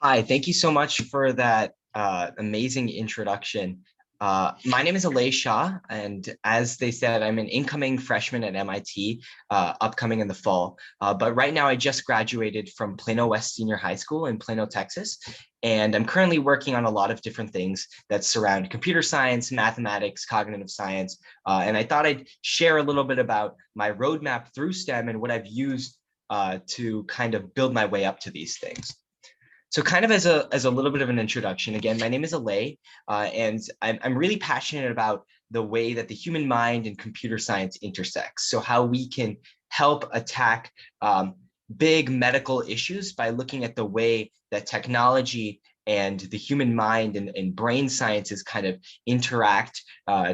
Hi, thank you so much for that amazing introduction. My name is Alay Shah, and as they said, I'm an incoming freshman at MIT, upcoming in the fall. But right now, I just graduated from Plano West Senior High School in Plano, Texas, and I'm currently working on a lot of different things that surround computer science, mathematics, cognitive science. And I thought I'd share a little bit about my roadmap through STEM and what I've used to kind of build my way up to these things. So kind of as a little bit of an introduction, again, my name is Alay, and I'm really passionate about the way that the human mind and computer science intersects. So how we can help attack big medical issues by looking at the way that technology and the human mind and brain sciences kind of interact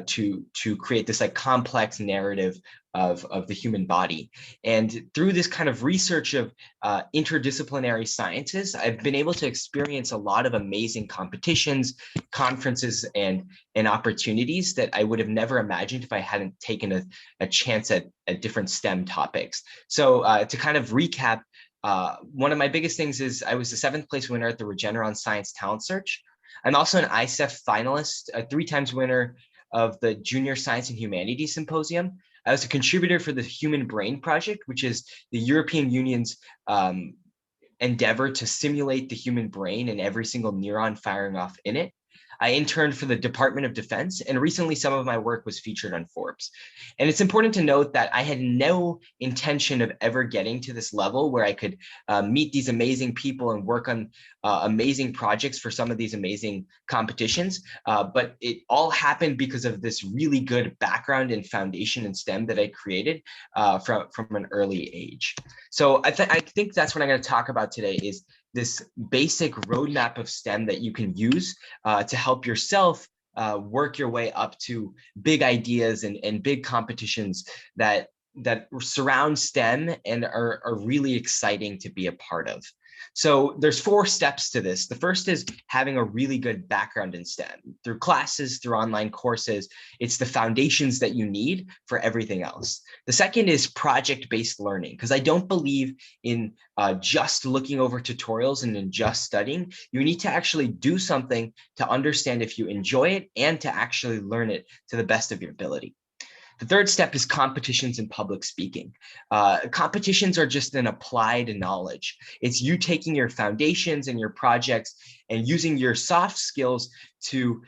to create this like complex narrative of the human body. And through this kind of research of interdisciplinary sciences, I've been able to experience a lot of amazing competitions, conferences, and opportunities that I would have never imagined if I hadn't taken a chance at different STEM topics. So to kind of recap, one of my biggest things is I was the 7th place winner at the Regeneron Science Talent Search. I'm also an ICEF finalist, a 3 times winner of the Junior Science and Humanities Symposium. I was a contributor for the Human Brain Project, which is the European Union's endeavor to simulate the human brain and every single neuron firing off in it. I interned for the Department of Defense, and recently some of my work was featured on Forbes. And it's important to note that I had no intention of ever getting to this level where I could meet these amazing people and work on amazing projects for some of these amazing competitions. But it all happened because of this really good background and foundation in STEM that I created from an early age. So I think that's what I'm going to talk about today is this basic roadmap of STEM that you can use to help yourself work your way up to big ideas and big competitions that surround STEM and are really exciting to be a part of. So there's 4 steps to this. The first is having a really good background in STEM through classes, through online courses. It's the foundations that you need for everything else. The second is project-based learning, because I don't believe in just looking over tutorials and in just studying. You need to actually do something to understand if you enjoy it and to actually learn it to the best of your ability. The third step is competitions in public speaking. Competitions are just an applied knowledge. It's you taking your foundations and your projects and using your soft skills to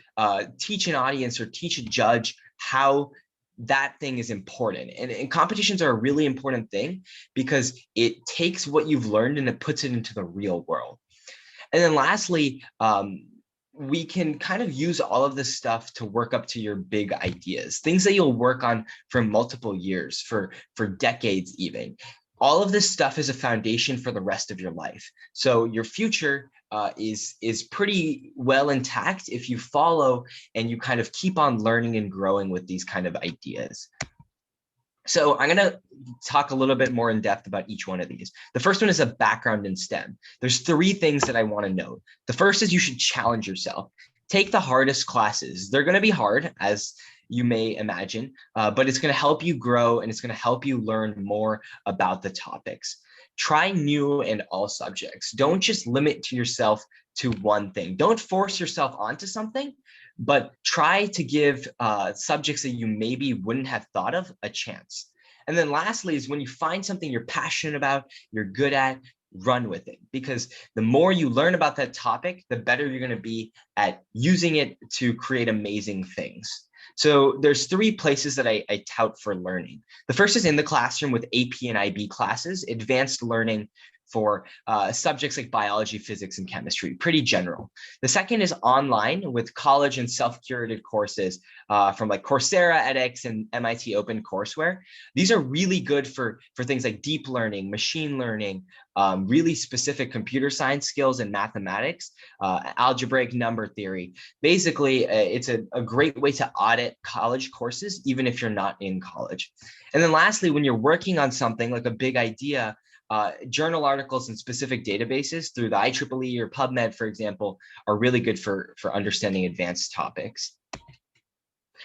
teach an audience or teach a judge how that thing is important. And competitions are a really important thing because it takes what you've learned and it puts it into the real world. And then lastly, we can kind of use all of this stuff to work up to your big ideas, things that you'll work on for multiple years, for decades even. All of this stuff is a foundation for the rest of your life. So your future is pretty well intact if you follow and you kind of keep on learning and growing with these kind of ideas. So I'm going to talk a little bit more in depth about each one of these. The first one is a background in STEM. There's 3 things that I want to note. The first is you should challenge yourself. Take the hardest classes. They're going to be hard, as you may imagine, but it's going to help you grow and it's going to help you learn more about the topics. Try new and all subjects. Don't just limit yourself to one thing. Don't force yourself onto something, but try to give subjects that you maybe wouldn't have thought of a chance. And then lastly is when you find something you're passionate about, you're good at, run with it. Because the more you learn about that topic, the better you're going to be at using it to create amazing things. So there's 3 places that I tout for learning. The first is in the classroom with AP and IB classes, advanced learning for subjects like biology, physics, and chemistry, pretty general. The second is online with college and self-curated courses from like Coursera, edX, and MIT OpenCourseWare. These are really good for things like deep learning, machine learning, really specific computer science skills and mathematics, algebraic number theory. Basically, it's a great way to audit college courses, even if you're not in college. And then lastly, when you're working on something like a big idea, journal articles and specific databases through the IEEE or PubMed, for example, are really good for understanding advanced topics.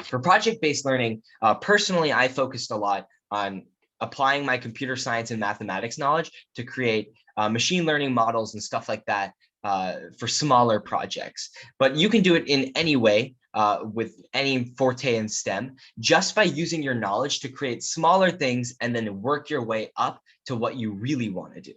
For project-based learning, personally, I focused a lot on applying my computer science and mathematics knowledge to create machine learning models and stuff like that for smaller projects. But you can do it in any way with any forte in STEM, just by using your knowledge to create smaller things and then work your way up to what you really want to do.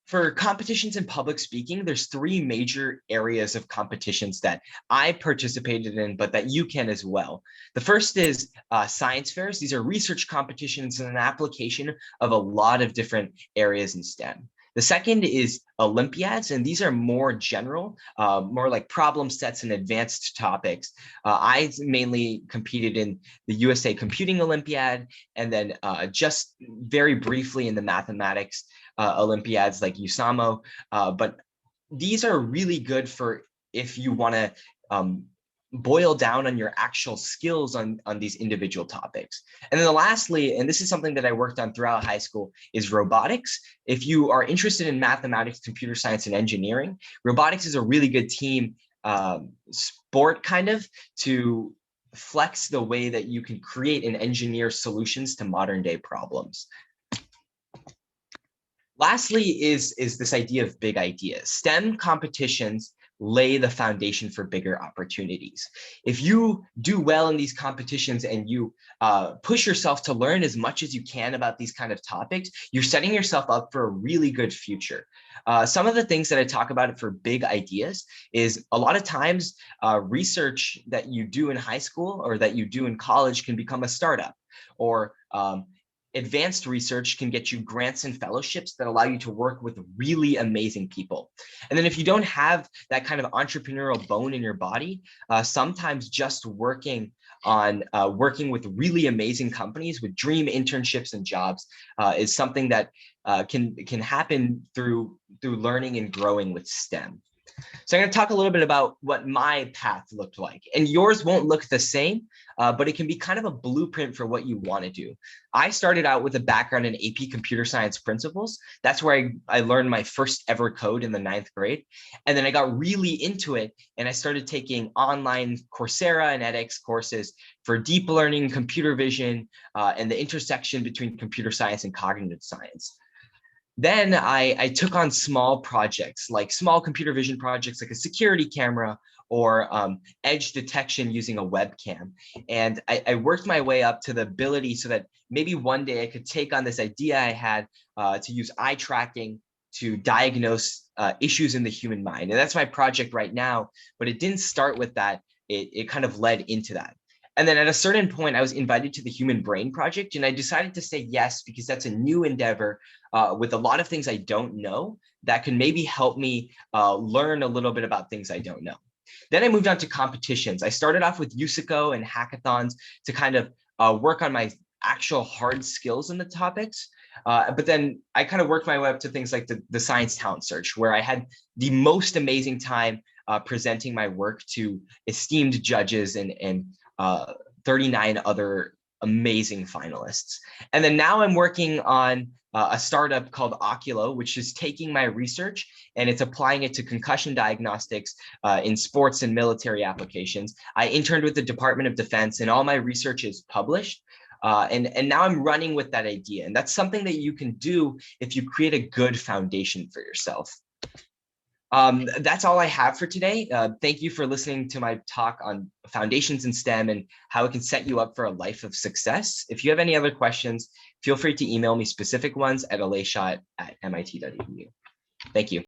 For competitions in public speaking, there's three major areas of competitions that I participated in, but that you can as well. The first is science fairs. These are research competitions and an application of a lot of different areas in STEM. The second is Olympiads, and these are more general, more like problem sets and advanced topics. I mainly competed in the USA Computing Olympiad, and then just very briefly in the mathematics Olympiads like USAMO. But these are really good for if you want to boil down on your actual skills on these individual topics. And then lastly, and this is something that I worked on throughout high school, is robotics. If you are interested in mathematics, computer science, and engineering, robotics is a really good team sport kind of to flex the way that you can create and engineer solutions to modern day problems. Lastly is this idea of big ideas. STEM competitions lay the foundation for bigger opportunities. If you do well in these competitions and you push yourself to learn as much as you can about these kind of topics, you're setting yourself up for a really good future. Some of the things that I talk about for big ideas is a lot of times research that you do in high school or that you do in college can become a startup, or advanced research can get you grants and fellowships that allow you to work with really amazing people. And then if you don't have that kind of entrepreneurial bone in your body, sometimes just working with really amazing companies with dream internships and jobs is something that can happen through learning and growing with STEM. So I'm going to talk a little bit about what my path looked like, and yours won't look the same, but it can be kind of a blueprint for what you want to do. I started out with a background in AP Computer Science Principles. That's where I learned my first ever code in the 9th grade. And then I got really into it, and I started taking online Coursera and edX courses for deep learning, computer vision, and the intersection between computer science and cognitive science. Then I took on small projects, like small computer vision projects, like a security camera or edge detection using a webcam. And I worked my way up to the ability so that maybe one day I could take on this idea I had to use eye tracking to diagnose issues in the human mind. And that's my project right now, but it didn't start with that. It kind of led into that. And then at a certain point, I was invited to the Human Brain Project, and I decided to say yes because that's a new endeavor with a lot of things I don't know that can maybe help me learn a little bit about things I don't know. Then I moved on to competitions. I started off with USICO and hackathons to kind of work on my actual hard skills in the topics. But then I kind of worked my way up to things like the Science Talent Search, where I had the most amazing time presenting my work to esteemed judges and 39 other amazing finalists. And then now I'm working on a startup called Oculo, which is taking my research and it's applying it to concussion diagnostics in sports and military applications. I interned with the Department of Defense, and all my research is published. And now I'm running with that idea. And that's something that you can do if you create a good foundation for yourself. That's all I have for today. Thank you for listening to my talk on foundations in STEM and how it can set you up for a life of success. If you have any other questions, feel free to email me specific ones at alayshaw@mit.edu. Thank you.